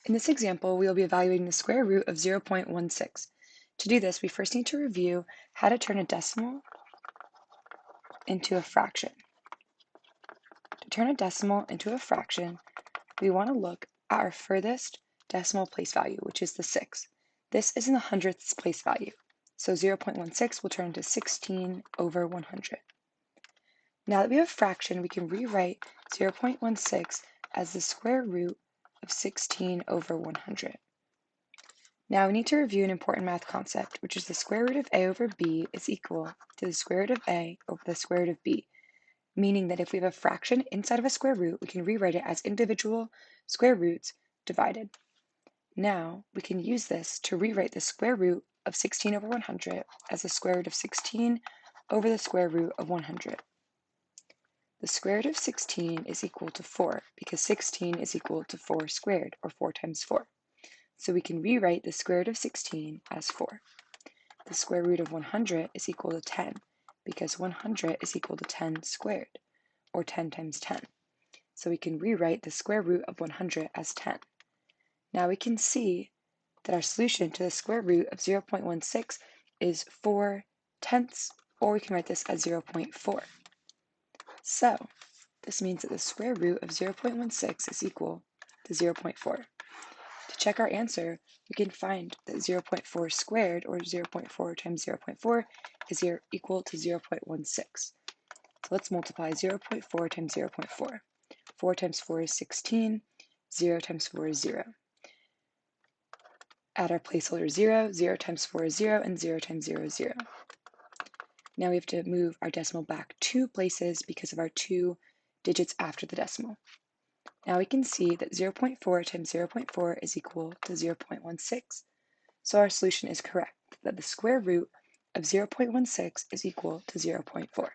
In this example, we will be evaluating the square root of 0.16. To do this, we first need to review how to turn a decimal into a fraction. To turn a decimal into a fraction, we want to look at our furthest decimal place value, which is the 6. This is in the hundredths place value, so 0.16 will turn into 16 over 100. Now that we have a fraction, we can rewrite 0.16 as the square root of 16 over 100. Now we need to review an important math concept, which is the square root of a over b is equal to the square root of a over the square root of b, meaning that if we have a fraction inside of a square root, we can rewrite it as individual square roots divided. Now we can use this to rewrite the square root of 16 over 100 as the square root of 16 over the square root of 100. The square root of 16 is equal to 4 because 16 is equal to 4 squared, or 4 times 4. So we can rewrite the square root of 16 as 4. The square root of 100 is equal to 10 because 100 is equal to 10 squared, or 10 times 10. So we can rewrite the square root of 100 as 10. Now we can see that our solution to the square root of 0.16 is 4 tenths, or we can write this as 0.4. So this means that the square root of 0.16 is equal to 0.4. To check our answer, we can find that 0.4 squared, or 0.4 times 0.4, is equal to 0.16. So let's multiply 0.4 times 0.4. 4 times 4 is 16, 0 times 4 is 0. Add our placeholder 0, 0 times 4 is 0, and 0 times 0 is 0. Now we have to move our decimal back 2 places because of our 2 digits after the decimal. Now we can see that 0.4 times 0.4 is equal to 0.16. So our solution is correct, that the square root of 0.16 is equal to 0.4.